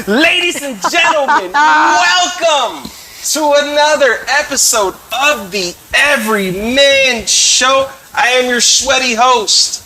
Ladies and gentlemen, welcome to another episode of the Everyman Show. I am your sweaty host,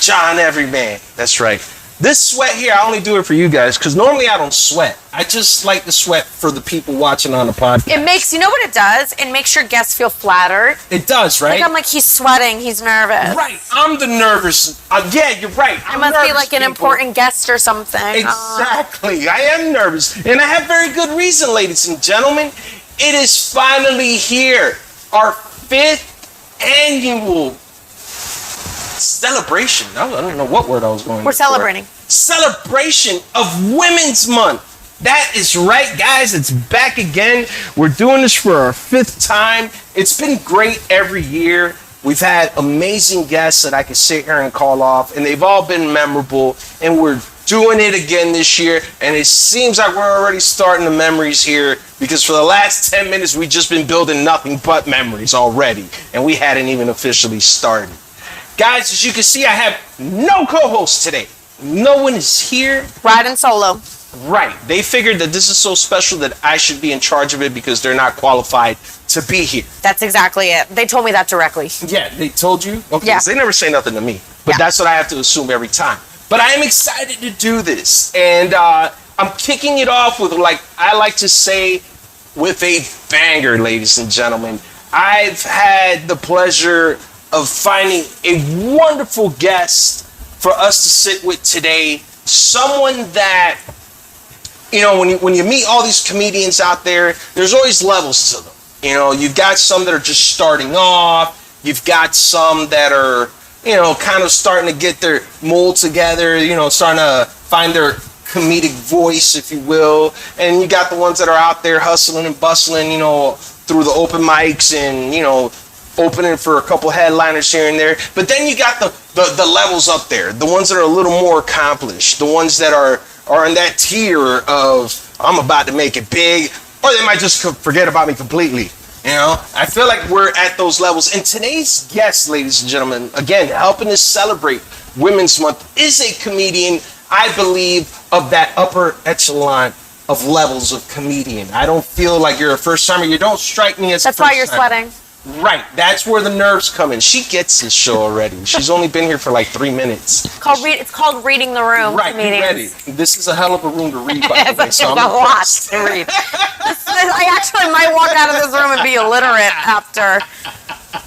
John Everyman. That's right. This sweat here, I only do it for you guys because normally I don't sweat. I just like to sweat for the people watching on the podcast. It makes, you know what it does? It makes your guests feel flattered. It does, right? I'm like, he's sweating, he's nervous. Right, I'm the nervous. Yeah, you're right. I must be like an important guest or something. Exactly. I am nervous. And I have very good reason, ladies and gentlemen. It is finally here. Our 5th annual celebration. I don't know what word I was going We're celebrating. Celebration of Women's Month. That is right, guys. It's back again. We're doing this for our 5th time. It's been great every year. We've had amazing guests that I can sit here and call off, and they've all been memorable. And we're doing it again this year, and it seems like we're already starting the memories here because for the last 10 minutes, we've just been building nothing but memories already, and we hadn't even officially started. Guys, as you can see, I have no co-host today. No one is here. Riding solo. Right. They figured that this is so special that I should be in charge of it because they're not qualified to be here. That's exactly it. They told me that directly. Yeah, they told you? Okay, yeah. They never say nothing to me. But that's what I have to assume every time. But I am excited to do this. And I'm kicking it off with, like I like to say, with a banger, ladies and gentlemen. I've had the pleasure of finding a wonderful guest for us to sit with today. Someone that, you know, when you meet all these comedians out there, there's always levels to them. You know, you've got some that are just starting off. You've got some that are, you know, kind of starting to get their mold together, you know, starting to find their comedic voice, if you will. And you got the ones that are out there hustling and bustling, you know, through the open mics and, you know, opening for a couple headliners here and there. But then you got the levels up there, the ones that are a little more accomplished, the ones that are in that tier of I'm about to make it big, or they might just forget about me completely. You know, I feel like we're at those levels. And today's guest, ladies and gentlemen, again, helping us celebrate Women's Month, is a comedian, I believe, of that upper echelon of levels of comedian. I don't feel like you're a first timer. You don't strike me as a first timer. That's why you're sweating. Right, that's where the nerves come in. She gets this show already. She's only been here for like 3 minutes. It's called reading the room. Right, be ready. This is a hell of a room to read, by the way. It's a lot to read. I actually might walk out of this room and be illiterate after.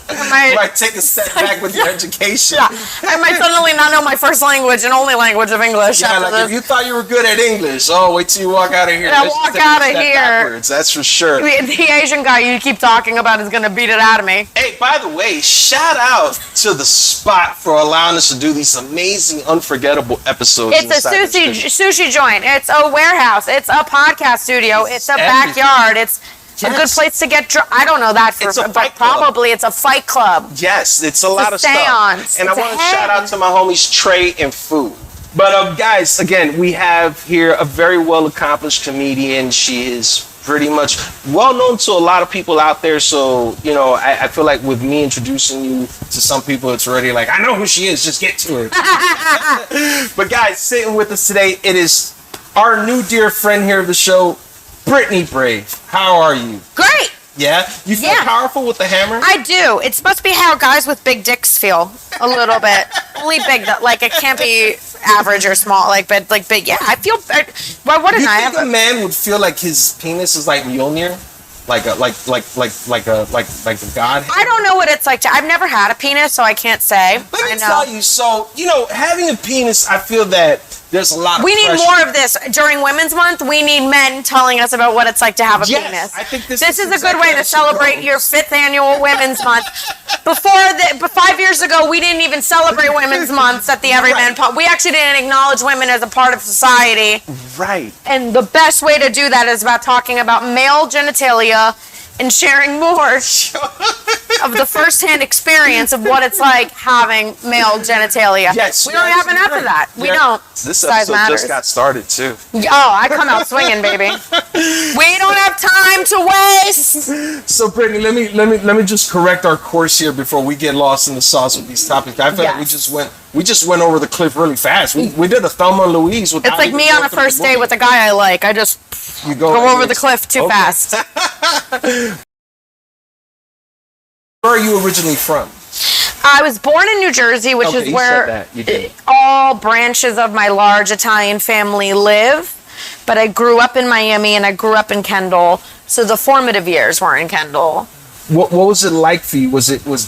You might take a step back with your education. Yeah, I might suddenly not know my first language and only language of English. Yeah, like if you thought you were good at English, wait till you walk out of here. Yeah, walk out of here. Backwards, that's for sure. The Asian guy you keep talking about is going to beat it out of me. Hey, by the way, shout out to the spot for allowing us to do these amazing, unforgettable episodes. It's a sushi joint. It's a warehouse. It's a podcast studio. It's a backyard. It's a good place to get drunk. I don't know that but probably it's a fight club. Yes, it's a lot of seance. Stuff. And I want to shout out to my homies Trey and Fu. But guys, again, we have here a very well accomplished comedian. She is pretty much well known to a lot of people out there. So, you know, I feel like with me introducing you to some people, it's already like, I know who she is. Just get to her. But guys, sitting with us today, it is our new dear friend here of the show, Brittany Brave. How are you? Great. Yeah? You feel powerful with the hammer? I do. It's supposed to be how guys with big dicks feel. A little bit. Only big, like it can't be average or small, but big. Yeah, I feel. Why wouldn't I? You think a man would feel like his penis is like Mjolnir? Like a god? I don't know what it's like. I've never had a penis, so I can't say. Let me tell you. So, you know, having a penis, I feel that there's a lot of We pressure. need more of this. During Women's Month, we need men telling us about what it's like to have a penis. I think this is a good way to celebrate your 5th annual Women's Month. But 5 years ago, we didn't even celebrate Women's Month at the Everyman Pod. We actually didn't acknowledge women as a part of society. Right. And the best way to do that is about talking about male genitalia and sharing more of the first-hand experience of what it's like having male genitalia. Yes, we don't have enough of that. We don't. This Size episode matters. just got started too. Oh, I come out swinging, baby. We don't have time to waste. So, Brittany, let me just correct our course here before we get lost in the sauce with these topics. I feel like we just went over the cliff really fast. We did a Thelma and Louise. It's like me on a first date with a guy I like. I just go over the cliff too fast. Where are you originally from? I was born in New Jersey, which is where all branches of my large Italian family live. But I grew up in Miami and I grew up in Kendall. So the formative years were in Kendall. What was it like for you?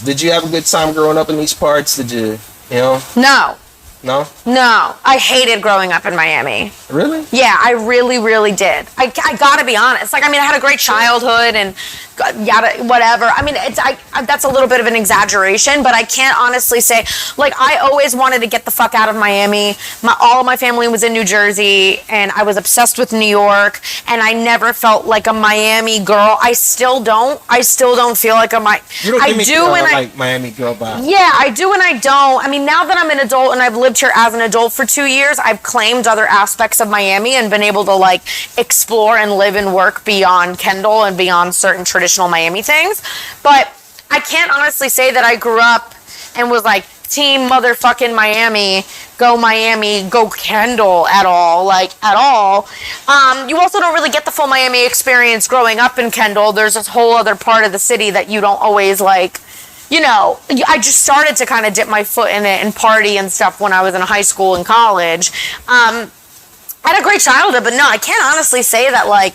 Did you have a good time growing up in these parts? Did you know? No. No? No. I hated growing up in Miami. Really? Yeah, I really, really did. I gotta be honest. Like, I mean, I had a great childhood and yada, whatever. I mean, that's a little bit of an exaggeration, but I can't honestly say, like, I always wanted to get the fuck out of Miami. All of my family was in New Jersey, and I was obsessed with New York, and I never felt like a Miami girl. I still don't feel like a Miami. You don't give me like Miami girl vibe. Yeah, I do and I don't. I mean, now that I'm an adult and I've lived here as an adult for 2 years, I've claimed other aspects of Miami and been able to, like, explore and live and work beyond Kendall and beyond certain traditional Miami things. But I can't honestly say that I grew up and was like, team motherfucking Miami, go Kendall at all. You also don't really get the full Miami experience growing up in Kendall. There's this whole other part of the city that you don't always like. You know, I just started to kind of dip my foot in it and party and stuff when I was in high school and college. I had a great childhood, but no, I can't honestly say that, like,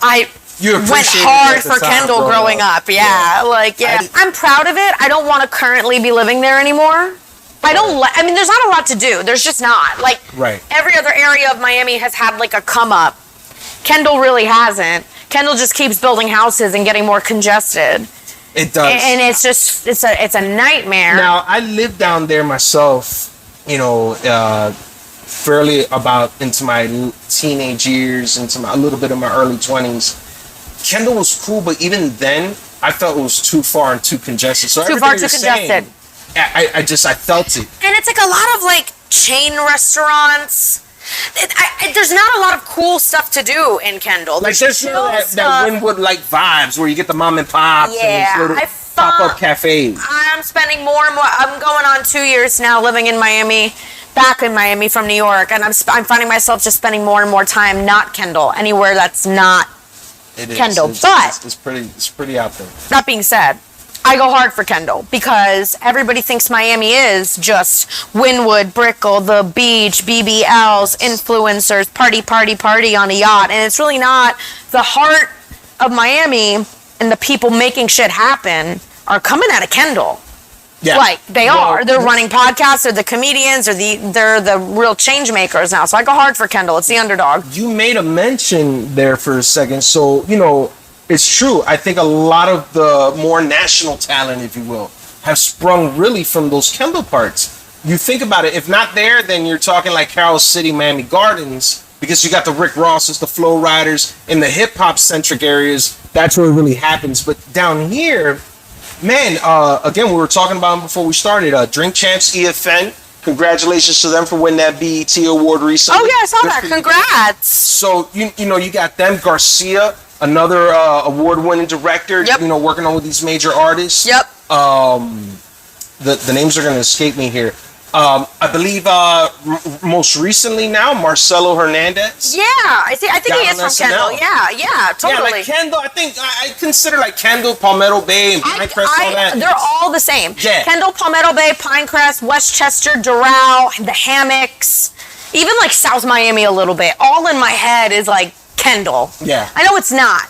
I went hard for Kendall growing up. Yeah. I'm proud of it. I don't want to currently be living there anymore. I mean, there's not a lot to do. There's just not. Like, every other area of Miami has had, like, a come up. Kendall really hasn't. Kendall just keeps building houses and getting more congested. It does. And it's just, it's a nightmare. Now, I lived down there myself, you know, fairly about into my teenage years, into a little bit of my early 20s. Kendall was cool, but even then, I felt it was too far and too congested. So too far, too congested. I felt it. And it's like a lot of, like, chain restaurants. There's not a lot of cool stuff to do in Kendall. Like, there's that Wynwood, like, vibes where you get the mom and pops and little pop-up cafes. I'm spending more and more. I'm going on 2 years now living in Miami, back in Miami from New York, and I'm finding myself just spending more and more time not Kendall, anywhere that's not Kendall. It's pretty out there. That being said, I go hard for Kendall because everybody thinks Miami is just Wynwood, Brickell, the beach, BBLs, influencers, party on a yacht. And it's really not. The heart of Miami and the people making shit happen are coming out of Kendall. Yeah. Like, they are. They're running podcasts, they're the comedians, they're the real change makers now. So I go hard for Kendall. It's the underdog. You made a mention there for a second. So, you know, it's true. I think a lot of the more national talent, if you will, have sprung really from those Kendall parts. You think about it, if not there, then you're talking like Carol City, Miami Gardens, because you got the Rick Rosses, the Flow Riders, in the hip-hop centric areas. That's where it really happens. But down here, man, again, we were talking about them before we started. Drink Champs, EFN. Congratulations to them for winning that BET award recently. Oh, yeah, I saw that. Congrats. So, you know, you got them. Garcia, another award-winning director, you know, working on with these major artists. Yep. The names are going to escape me here. I believe most recently now, Marcelo Hernandez. Yeah, I think he is from Kendall. Yeah, totally. Yeah, like Kendall, I think I consider like Kendall, Palmetto Bay, and Pinecrest, all that. They're all the same. Yeah. Kendall, Palmetto Bay, Pinecrest, Westchester, Doral, the Hammocks, even like South Miami a little bit. All in my head is like Kendall. Yeah. I know it's not.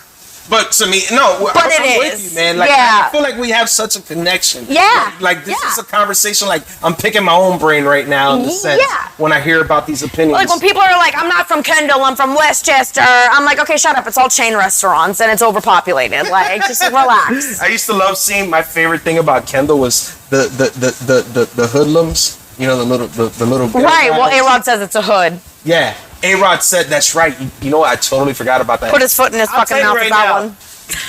But to me, no. But I'm with you, man. Like, I feel like we have such a connection. Yeah. Like this is a conversation. Like, I'm picking my own brain right now in the sense when I hear about these opinions. Like when people are like, "I'm not from Kendall. I'm from Westchester." I'm like, "Okay, shut up. It's all chain restaurants and it's overpopulated. Like, just relax." I used to love seeing. My favorite thing about Kendall was the hoodlums. You know, the little right. Well, A-Rod says it's a hood. Yeah. A-Rod said that's right. You know what? I totally forgot about that. Put his foot in his fucking mouth with that one.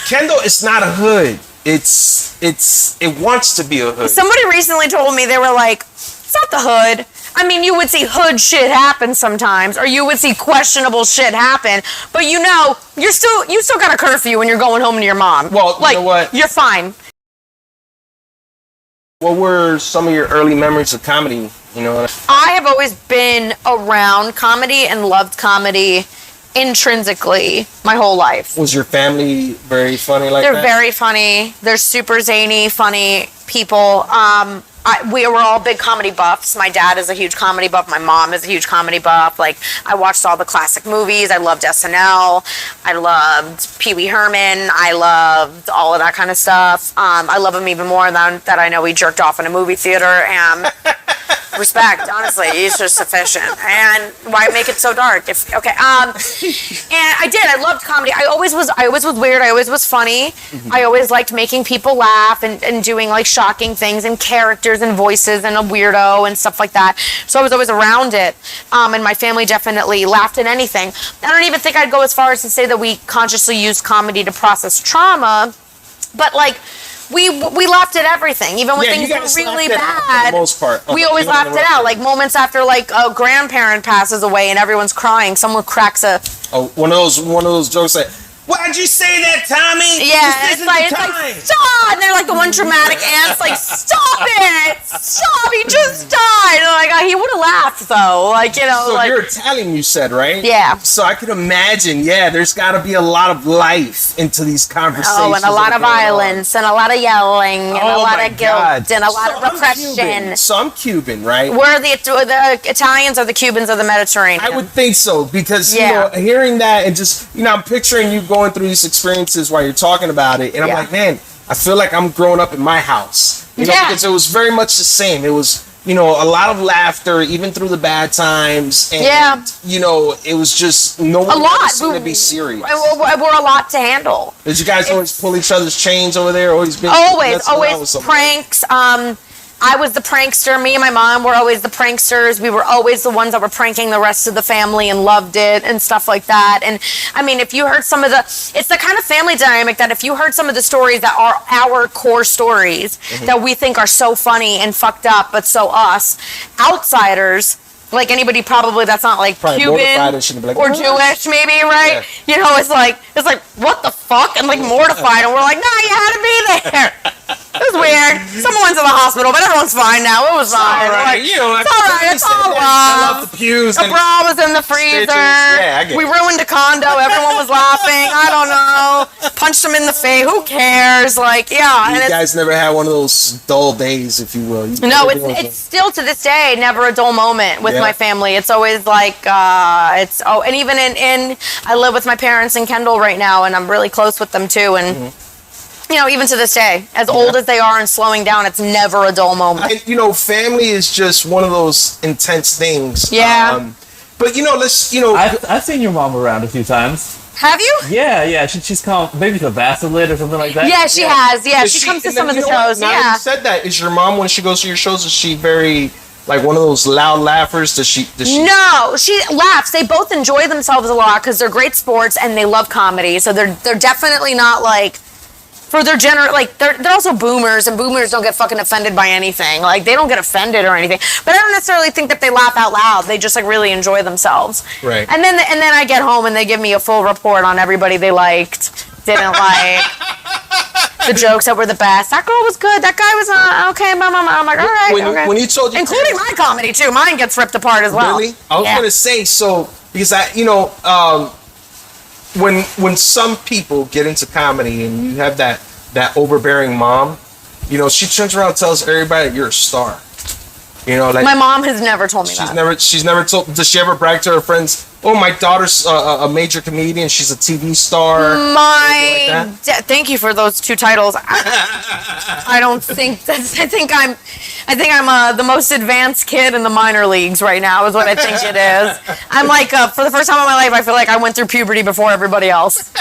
Kendall is not a hood. It wants to be a hood. Somebody recently told me, they were like, it's not the hood. I mean, you would see hood shit happen sometimes, or you would see questionable shit happen, but you still got a curfew when you're going home to your mom. Well, like, you know what? You're fine. What were some of your early memories of comedy? You know, I have always been around comedy and loved comedy intrinsically my whole life. Was your family very funny like They're that? very funny. They're super zany, funny people. We were all big comedy buffs. My dad is a huge comedy buff. My mom is a huge comedy buff. Like, I watched all the classic movies. I loved SNL. I loved Pee Wee Herman. I loved all of that kind of stuff. I love him even more than that. I know he jerked off in a movie theater. And respect, honestly, he's just sufficient. And why make it so dark? And I did. I loved comedy. I always was weird. I always was funny. Mm-hmm. I always liked making people laugh and doing like shocking things and characters and voices and a weirdo and stuff like that. So I was always around it. And my family definitely laughed at anything. I don't even think I'd go as far as to say that we consciously used comedy to process trauma, but like, we laughed at everything, even when things were really bad. For the most part. We always laughed it out. Like moments after like a grandparent passes away and everyone's crying, someone cracks a one of those jokes like, "Why'd you say that, Tommy? it's like stop!" And they're like the one dramatic aunt's like, "Stop it! Stop! He just died!" And I'm like, he would have laughed though, like, you know. So like, you're Italian, you said, right? Yeah. So I could imagine, there's got to be a lot of life into these conversations. Oh, and a lot of violence, and a lot of yelling, and a lot of guilt, and a lot of repression. So I'm Cuban, right? We're the Italians or the Cubans of the Mediterranean. I would think so, because, you know, hearing that and just, you know, I'm picturing you going through these experiences while you're talking about it, and I'm like, man, I feel like I'm growing up in my house. You know, because it was very much the same. It was, you know, a lot of laughter, even through the bad times. And, you know, it was just no one seemed to be serious. We're a lot to handle. Did you guys always pull each other's chains over there? Always pranks. I was the prankster. Me and my mom were always the pranksters. We were always the ones that were pranking the rest of the family and loved it and stuff like that. And I mean, if you heard some of it's the kind of family dynamic that if you heard some of the stories that are our core stories that we think are so funny and fucked up, but so us, outsiders, like anybody probably that's not like Cuban or Jewish, maybe, right? Yeah. You know, it's like, what the fuck? And like mortified, and we're like, no, you had to be there. It was weird. Someone went to the hospital, but everyone's fine now. It was fine. Right. Like, it's all love. The pews. A bra was in the freezer. Yeah, I get we ruined a condo. Everyone was laughing. I don't know. Punched them in the face. Who cares? Like, yeah. You guys never had one of those dull days, if you will. No, it's still to this day never a dull moment with my family. It's always like, and even in I live with my parents in Kendall right now, and I'm really close with them too. And you know, even to this day, as old as they are and slowing down, it's never a dull moment. And, you know, family is just one of those intense things. Yeah. But, you know, I've seen your mom around a few times. Have you? Yeah. She's come maybe to Vaselit or something like that. Yeah, she has. Yeah, she comes to some of the shows. Now you said that. Is your mom, when she goes to your shows, is she very, like, one of those loud laughers? Does she? No, she laughs. They both enjoy themselves a lot because they're great sports and they love comedy. So they're definitely not like, for their they're also boomers, and boomers don't get fucking offended by anything. Like, they don't get offended or anything. But I don't necessarily think that they laugh out loud. They just like really enjoy themselves. Right. And then I get home and they give me a full report on everybody they liked, didn't like, the jokes that were the best. That girl was good. That guy was okay. I'm like, all right. Okay. When you told you, including my comedy too. Mine gets ripped apart as well. Really? I was gonna say, so because when some people get into comedy and you have that overbearing mom, you know, she turns around and tells everybody you're a star. You know, like, my mom has never told me that. She's never told. Does she ever brag to her friends? Oh, my daughter's a major comedian. She's a TV star. Thank you for those two titles. I don't think that's. I think I'm the most advanced kid in the minor leagues right now. Is what I think it is. I'm like, for the first time in my life, I feel like I went through puberty before everybody else.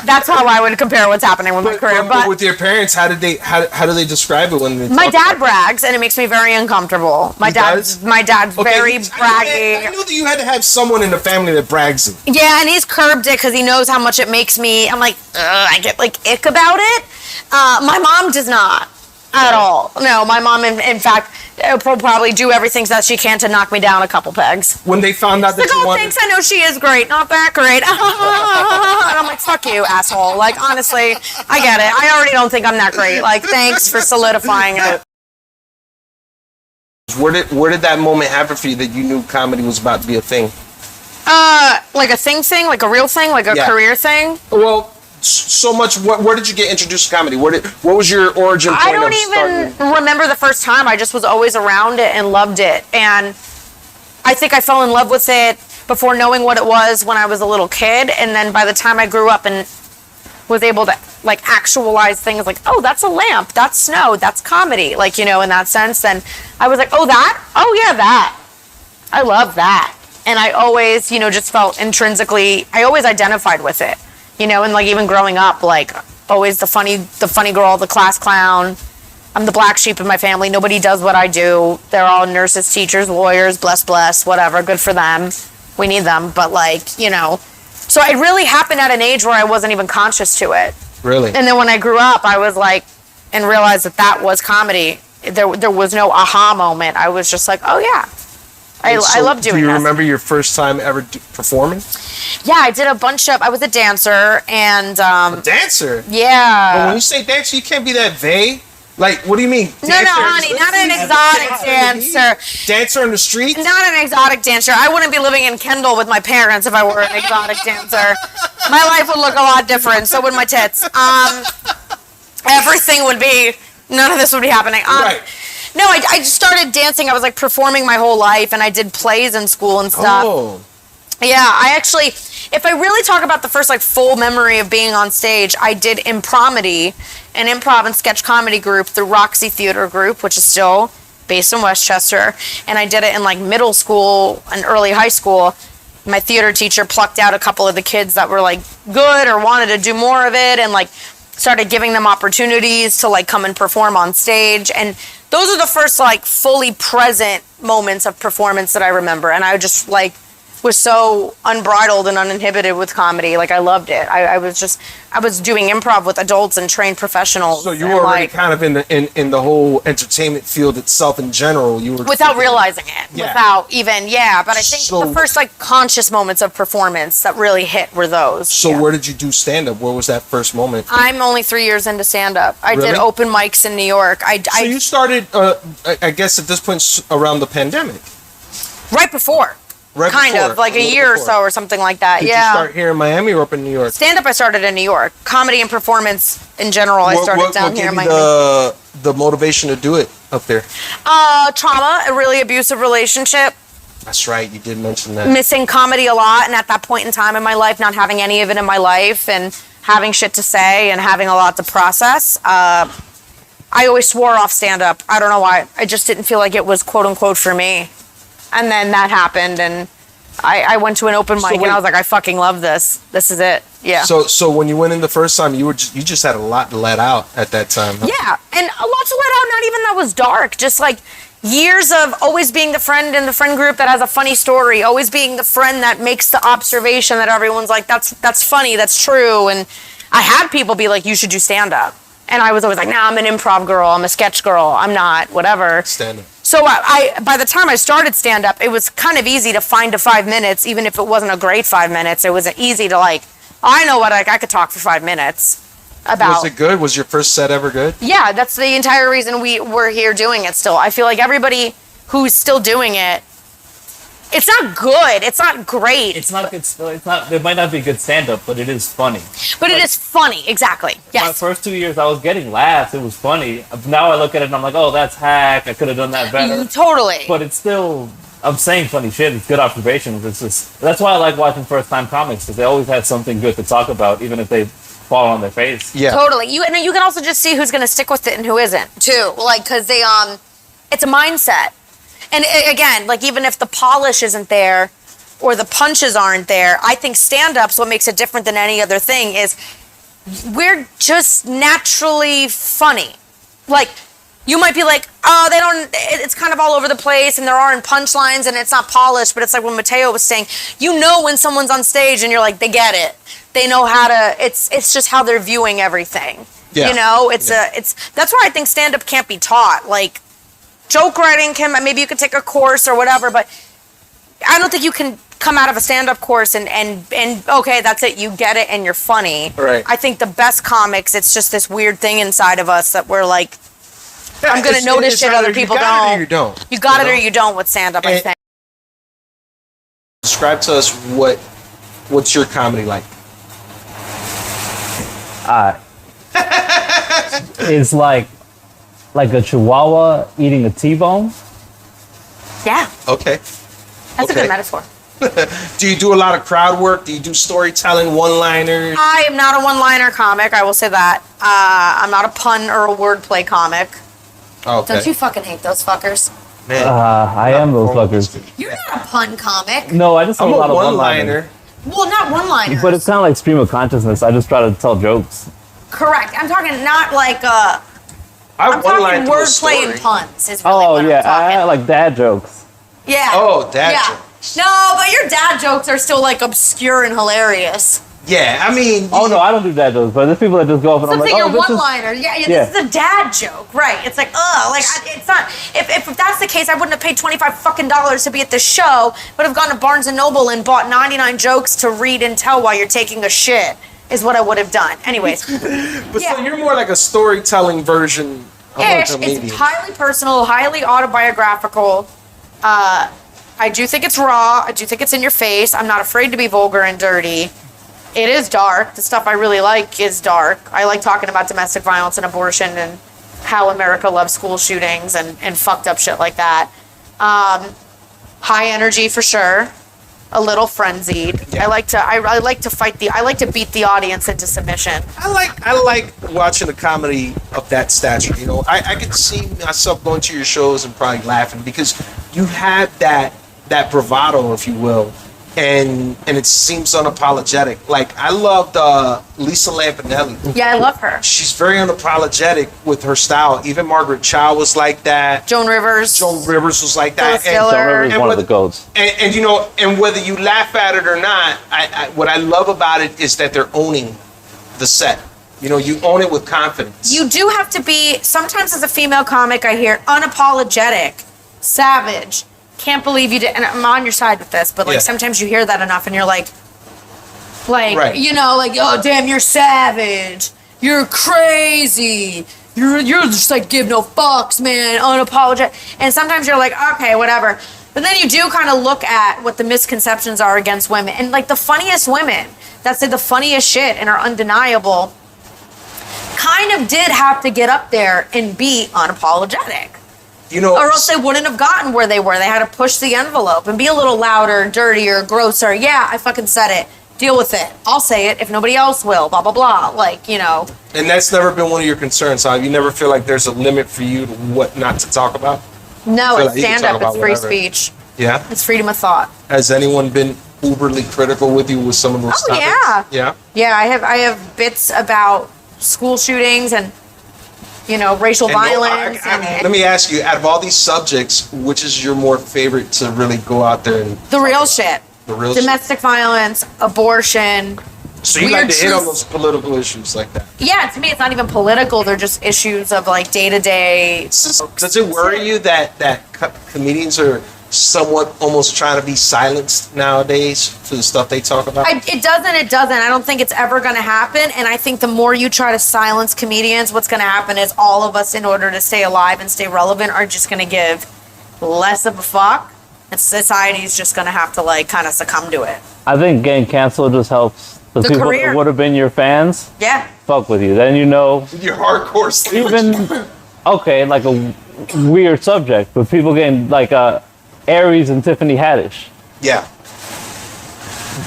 That's how I would compare what's happening with my career. But with your parents, how do they describe it when they my talk dad about it? brags, and it makes me very uncomfortable. My dad's Okay, very braggy. I knew that you had to have someone in the family that brags it. Yeah, and he's curbed it because he knows how much it makes me. I'm like, I get like ick about it. My mom does not at all. No, my mom, in fact, will probably do everything that she can to knock me down a couple pegs. When they found out that Like, you oh, wanted, thanks, I know she is great. Not that great. And I'm like, fuck you, asshole. Like, honestly, I get it. I already don't think I'm that great. Like, thanks for solidifying it. where did that moment happen for you that you knew comedy was about to be a thing? Like a thing, like a real thing, like a career thing. Well, so much. Where did you get introduced to comedy? What was your origin point? I don't even remember the first time. I just was always around it and loved it. And I think I fell in love with it before knowing what it was when I was a little kid. And then by the time I grew up and was able to like actualize things like, oh, that's a lamp, that's snow, that's comedy. Like, you know, in that sense, then I was like, oh, that? Oh, yeah, that. I love that. And I always, you know, just felt intrinsically, I always identified with it. You know, and like even growing up, like always the funny girl, the class clown. I'm the black sheep in my family. Nobody does what I do. They're all nurses, teachers, lawyers, bless, whatever. Good for them. We need them. But like, you know, so it really happened at an age where I wasn't even conscious to it. Really? And then when I grew up, I was like, and realized that was comedy. There was no aha moment. I was just like, oh yeah. I love doing that. Do you remember your first time ever performing? Yeah, I did a bunch of. I was a dancer and. A dancer? Yeah. But when you say dancer, you can't be that vague. Like, what do you mean? No, honey, not an exotic dancer. Dancer on the street? Not an exotic dancer. I wouldn't be living in Kendall with my parents if I were an exotic dancer. My life would look a lot different. So would my tits. Everything would be. None of this would be happening. Right. No, I just started dancing. I was like performing my whole life, and I did plays in school and stuff. Oh. Yeah, I actually, if I really talk about the first like full memory of being on stage, I did Impromedy, an improv and sketch comedy group through Roxy Theater Group, which is still based in Westchester. And I did it in like middle school and early high school. My theater teacher plucked out a couple of the kids that were like good or wanted to do more of it, and like started giving them opportunities to like come and perform on stage. And those are the first like fully present moments of performance that I remember. And I just like was so unbridled and uninhibited with comedy. Like I loved it. I was doing improv with adults and trained professionals. So you were already kind of in the whole entertainment field itself in general. You were without realizing it. Yeah. Without even But I think the first like conscious moments of performance that really hit were those. So where did you do stand up? Where was that first moment? I'm only 3 years into stand up. I did open mics in New York. So you started, I guess at this point around the pandemic. Right before. Kind of, like a year or so or something like that. Did you start here in Miami or up in New York? Stand-up I started in New York. Comedy and performance in general I started down here in Miami. The motivation to do it up there? Trauma, a really abusive relationship. That's right, you did mention that. Missing comedy a lot, and at that point in time in my life, not having any of it in my life, and having shit to say, and having a lot to process. I always swore off stand-up. I don't know why. I just didn't feel like it was quote-unquote for me. And then that happened, and I went to an open mic, and I was like, I fucking love this. This is it. Yeah. So when you went in the first time, you just had a lot to let out at that time. Huh? Yeah, and a lot to let out. Not even that was dark. Just like years of always being the friend in the friend group that has a funny story. Always being the friend that makes the observation that everyone's like, that's funny. That's true. And I had people be like, you should do stand up. And I was always like, nah, I'm an improv girl. I'm a sketch girl. I'm not, whatever. Stand up. So I by the time I started stand-up, it was kind of easy to find a 5 minutes, even if it wasn't a great 5 minutes. It was easy to like, I know what I could talk for 5 minutes about. Was it good? Was your first set ever good? Yeah, that's the entire reason we're here doing it still. I feel like everybody who's still doing it, it's not good. It's not great. It's not good. It's not. It might not be good stand-up, but it is funny. But it is funny, exactly. Yes. My first 2 years, I was getting laughs. It was funny. Now I look at it and I'm like, oh, that's hack. I could have done that better. Totally. But it's still. I'm saying funny shit. It's good observations. It's just that's why I like watching first-time comics because they always have something good to talk about, even if they fall on their face. Yeah. Totally. You can also just see who's going to stick with it and who isn't too. Like because they it's a mindset. And again, like even if the polish isn't there or the punches aren't there, I think stand-up's what makes it different than any other thing is we're just naturally funny. Like, you might be like, oh, they don't, it's kind of all over the place and there aren't punchlines and it's not polished, but it's like what Mateo was saying, you know when someone's on stage and you're like, they get it. They know how to, it's just how they're viewing everything. Yeah. You know, that's why I think stand-up can't be taught. Like, joke writing maybe you could take a course or whatever, but I don't think you can come out of a stand-up course and okay, that's it, you get it and you're funny. Right. I think the best comics, it's just this weird thing inside of us that we're like, I'm going to notice shit other people don't. You don't. You got it or you don't with stand-up, I think. Describe to us what's your comedy like? It's like a chihuahua eating a T-bone. Yeah, Okay. that's a good metaphor. Do you do a lot of crowd work? Do you do storytelling, one-liners? I am not a one-liner comic, I will say that. I'm not a pun or a wordplay comic. Okay. Don't you fucking hate those fuckers? Man, I am those fuckers. You're not a pun comic. No, I just have I'm a lot a of one-liner. Well, not one-liners. But it's kind of like stream of consciousness. I just try to tell jokes. Correct. I'm talking not like I I'm one-line talking through a wordplay story. and puns is really Oh what yeah, I'm talking. I like dad jokes. Yeah. Oh, dad yeah. jokes. No, but your dad jokes are still like obscure and hilarious. Yeah, I mean. Oh no, I don't do dad jokes, but there's people that just go off and I'm like, Something oh, your this is. one-liner. Yeah, Yeah. this is a dad joke, right? It's like, it's not. If that's the case, I wouldn't have paid $25 to be at the show. Would have gone to Barnes and Noble and bought 99 jokes to read and tell while you're taking a shit. Is what I would have done. Anyways. But so you're more like a storytelling version of a Ish. comedian. It's highly personal, highly autobiographical. I do think it's raw. I do think it's in your face. I'm not afraid to be vulgar and dirty. It is dark. The stuff I really like is dark. I like talking about domestic violence and abortion and how America loves school shootings and fucked up shit like that. High energy for sure. A little frenzied. Yeah. I like to beat the audience into submission. I like watching a comedy of that stature. You know, I could see myself going to your shows and probably laughing because you have that bravado, if you will, and it seems unapologetic. Like I loved Lisa Lampanelli. Yeah, I love her. She's very unapologetic with her style. Even Margaret Cho was like that. Joan Rivers. Joan Rivers was like that. Phyllis Diller. Joan Rivers is And one of with- the goats. And you know, and whether you laugh at it or not, what I love about it is that they're owning the set. You know, you own it with confidence. You do have to be, sometimes as a female comic, I hear unapologetic, savage, can't believe you did, and I'm on your side with this, but like Yeah. sometimes you hear that enough and you're like, Right. you know, like, oh damn, you're savage, you're crazy, you're just like give no fucks, man, unapologetic, and sometimes you're like, okay, whatever, but then you do kind of look at what the misconceptions are against women, and like the funniest women that say the funniest shit and are undeniable kind of did have to get up there and be unapologetic. You know, Or else they wouldn't have gotten where they were. They had to push the envelope and be a little louder, dirtier, grosser. Yeah, I fucking said it. Deal with it. I'll say it if nobody else will. Blah, blah, blah. Like, you know. and that's never been one of your concerns, huh? You never feel like there's a limit for you to what not to talk about? No, feel it's like you can stand talk up. about It's free whatever. speech. Yeah. It's freedom of thought. Has anyone been uberly critical with you with some of those Oh, topics? yeah. Yeah. Yeah, I have bits about school shootings and, you know, racial And no, violence. let me ask you, out of all these subjects, which is your more favorite to really go out there and the real shit. the real shit? Domestic violence, abortion. So you weird like to hit on truth. those political issues like that? Yeah, to me, it's not even political. They're just issues of like day to day. Does it worry you that comedians are somewhat almost trying to be silenced nowadays for the stuff they talk about? It doesn't. I don't think it's ever going to happen. And I think the more you try to silence comedians, what's going to happen is all of us, in order to stay alive and stay relevant, are just going to give less of a fuck. And society's just going to have to like kind of succumb to it. I think getting canceled just helps. The people career. that would have been your fans Yeah. fuck with you. Then you know, Your hardcore stuff. even okay, like a weird subject, but people getting like Aries and Tiffany Haddish. Yeah.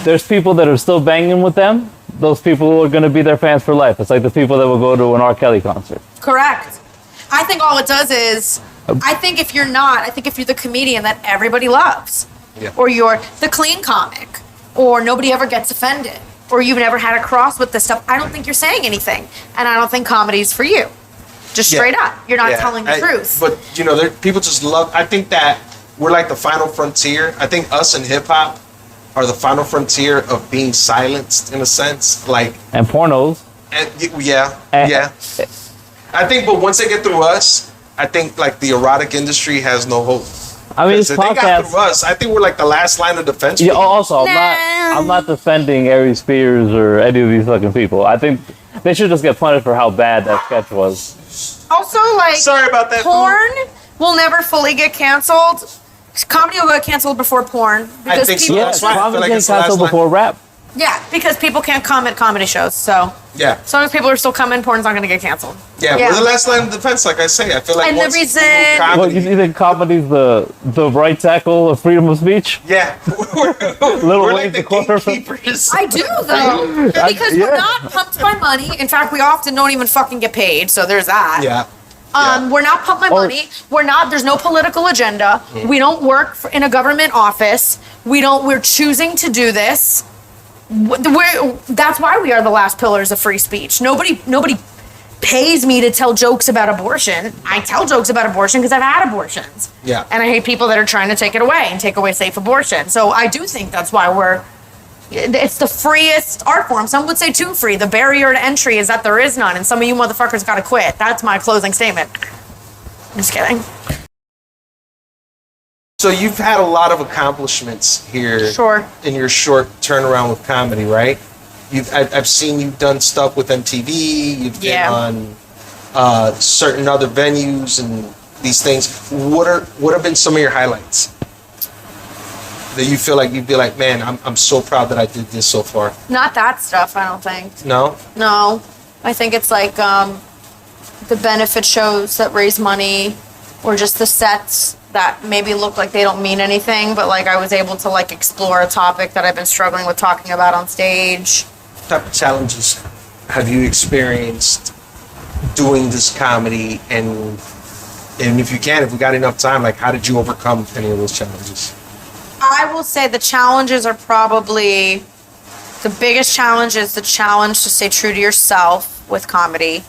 There's people that are still banging with them. Those people are going to be their fans for life. It's like the people that will go to an R. Kelly concert. Correct. I think all it does is, I think if you're the comedian that everybody loves, Yeah. or you're the clean comic, or nobody ever gets offended, or you've never had a cross with this stuff, I don't think you're saying anything. And I don't think comedy's for you. Just straight up. You're not telling the truth. But, people just love, I think that we're like the final frontier. I think us in hip hop are the final frontier of being silenced in a sense. Like, and pornos. And, yeah. I think, but once they get through us, I think like the erotic industry has no hope. I mean, this if they got through us, I think we're like the last line of defense. Yeah. Also, I'm not defending Ari Spears or any of these fucking people. I think they should just get punished for how bad that sketch was. Also, like, sorry about that. Porn will never fully get canceled. Comedy will get canceled before porn because I think people. So. That's right. Comedy like getting canceled before rap. Yeah, because people can't comment comedy shows. So yeah, as long as people are still coming, porn's not going to get canceled. Yeah, we're the last line of defense. Like I say, I feel like. And the reason. What, you think comedy's the right tackle of freedom of speech? Yeah, we're like the gatekeepers. I do though, because we're not pumped by money. In fact, we often don't even fucking get paid. So there's that. Yeah. We're not pumped by money. There's no political agenda. Mm-hmm. We don't work in a government office. We're choosing to do this. That's why we are the last pillars of free speech. Nobody pays me to tell jokes about abortion. I tell jokes about abortion because I've had abortions. Yeah. And I hate people that are trying to take it away and take away safe abortion. So I do think that's why it's the freest art form. Some would say too free. The barrier to entry is that there is none, and some of you motherfuckers gotta quit. That's my closing statement. Just kidding. So you've had a lot of accomplishments here in your short turnaround with comedy, right? I've seen you've done stuff with MTV, you've been on certain other venues and these things. What have been some of your highlights that you feel like you'd be like, man, I'm so proud that I did this so far? Not that stuff, I don't think. No? No. I think it's like the benefit shows that raise money, or just the sets that maybe look like they don't mean anything, but like I was able to like explore a topic that I've been struggling with talking about on stage. What type of challenges have you experienced doing this comedy, and if you can, if we got enough time, like how did you overcome any of those challenges? I will say the challenges are probably, the biggest challenge is the challenge to stay true to yourself with comedy,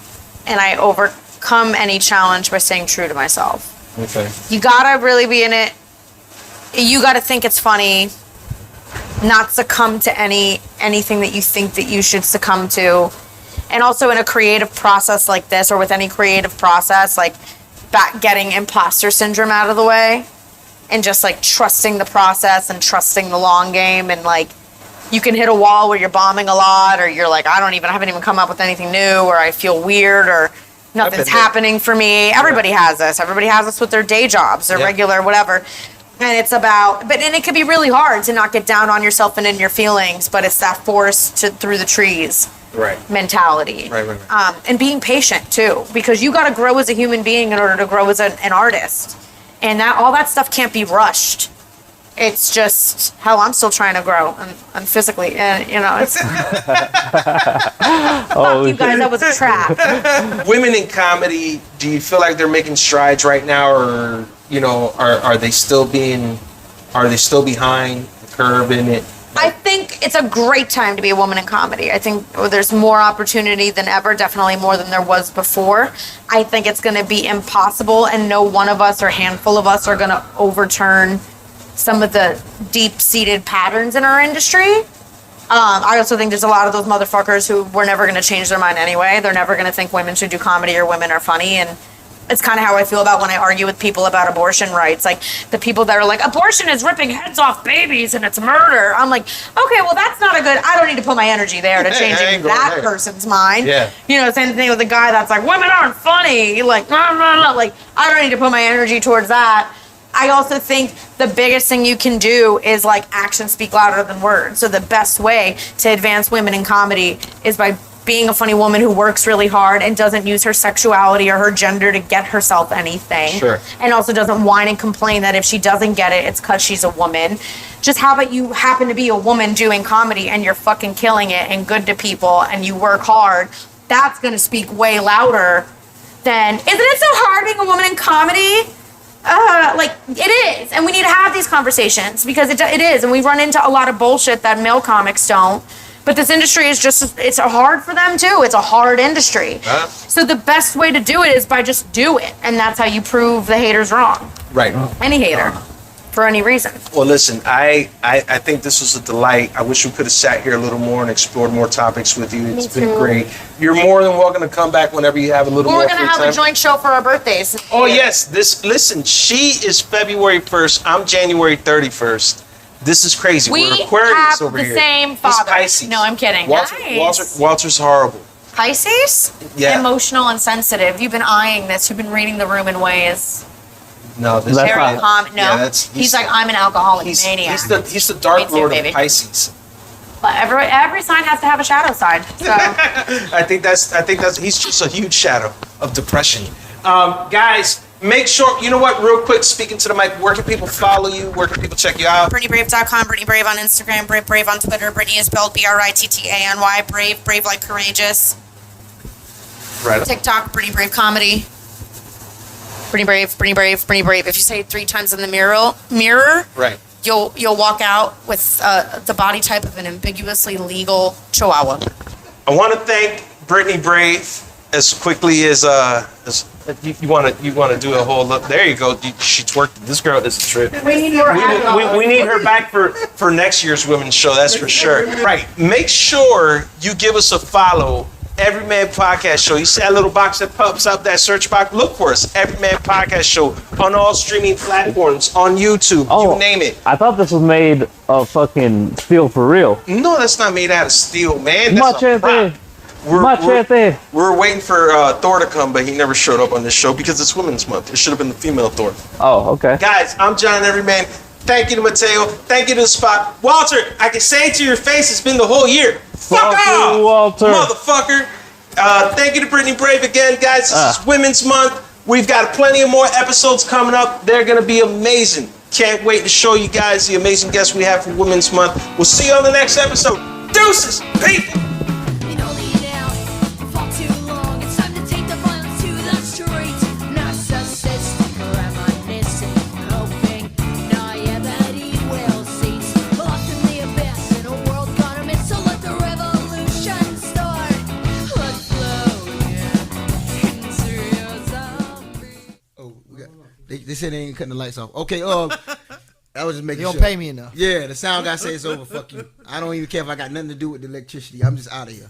and I overcome any challenge by staying true to myself. Okay. You gotta really be in it. You gotta think it's funny, not succumb to anything that you think that you should succumb to. And also in a creative process like this, or with any creative process, like getting imposter syndrome out of the way, and just like trusting the process and trusting the long game. And like you can hit a wall where you're bombing a lot, or you're like, I haven't even come up with anything new, or I feel weird, or nothing's happening for me. Everybody has this. Everybody has this with their day jobs, their regular whatever. And it's about, and it can be really hard to not get down on yourself and in your feelings, but it's that forest through the trees mentality. Right. And being patient too, because you got to grow as a human being in order to grow as an artist. And all that stuff can't be rushed. It's just, hell, I'm still trying to grow and physically, and it's. Fuck you guys, that was a trap. Women in comedy, do you feel like they're making strides right now, or are they still behind the curve in it? I think it's a great time to be a woman in comedy. I think there's more opportunity than ever, definitely more than there was before. I think it's going to be impossible, and no one of us or handful of us are going to overturn some of the deep-seated patterns in our industry. I also think there's a lot of those motherfuckers who were never going to change their mind anyway. They're never going to think women should do comedy or women are funny, and it's kind of how I feel about when I argue with people about abortion rights. Like, the people that are like, abortion is ripping heads off babies and it's murder. I'm like, okay, well, that's not I don't need to put my energy there to changing that person's mind. Yeah. Same thing with the guy that's like, women aren't funny. Like, no. Like, I don't need to put my energy towards that. I also think the biggest thing you can do is like actions speak louder than words. So the best way to advance women in comedy is by being a funny woman who works really hard and doesn't use her sexuality or her gender to get herself anything. Sure. And also doesn't whine and complain that if she doesn't get it, it's because she's a woman. Just how about you happen to be a woman doing comedy and you're fucking killing it and good to people and you work hard. That's going to speak way louder than, isn't it so hard being a woman in comedy? Like, it is. And we need to have these conversations because it is. And we run into a lot of bullshit that male comics don't. But this industry is it's hard for them too. It's a hard industry. So the best way to do it is by just do it. And that's how you prove the haters wrong. Right. Any hater. For any reason. Well, listen, I think this was a delight. I wish we could have sat here a little more and explored more topics with you. It's been great. You're more than welcome to come back whenever you have a little more free time. We're going to have a joint show for our birthdays. Oh, yes. Listen, she is February 1st. I'm January 31st. This is crazy. We're Aquarius over here. We have the same father. Pisces. No, I'm kidding. Walter's horrible. Pisces? Yeah. Emotional and sensitive. You've been eyeing this. You've been reading the room in ways. No, this Very calm. No, yeah, he's like, I'm an alcoholic maniac. He's the dark lord of Pisces. But every sign has to have a shadow side. So I think that's he's just a huge shadow of depression. Guys, make sure, you know what, real quick, speaking to the mic, where can people follow you? Where can people check you out? BrittanyBrave.com, Brittany Brave on Instagram, Britt Brave on Twitter. Brittany is spelled Brittany, Brave like courageous. Right. TikTok, Brittany Brave Comedy. Brittany Brave, Brittany Brave, Brittany Brave. If you say it 3 times in the mirror, right, you'll walk out with the body type of an ambiguously legal chihuahua. I want to thank Brittany Brave as quickly as you want to do a whole look. There you go. She twerked. This girl is a trip. We need more. We need her back for next year's women's show. That's for sure. Right. Make sure you give us a follow. Everyman Podcast Show. You see that little box that pops up, that search box? Look for us. Everyman Podcast Show on all streaming platforms, on YouTube, you name it. I thought this was made of fucking steel for real. No, that's not made out of steel, man. That's a prop. We're waiting for Thor to come, but he never showed up on this show because it's Women's Month. It should have been the female Thor. Oh, okay. Guys, I'm John Everyman. Thank you to Mateo. Thank you to the spot. Walter, I can say it to your face, it's been the whole year. Fuck off, Walter. Motherfucker. Thank you to Brittany Brave again, guys. This is Women's Month. We've got plenty of more episodes coming up. They're going to be amazing. Can't wait to show you guys the amazing guests we have for Women's Month. We'll see you on the next episode. Deuces, people. They said they ain't cutting the lights off. Okay, I was just making sure. You don't pay me enough. Yeah, the sound guy says it's over. Fuck you. I don't even care if I got nothing to do with the electricity. I'm just out of here.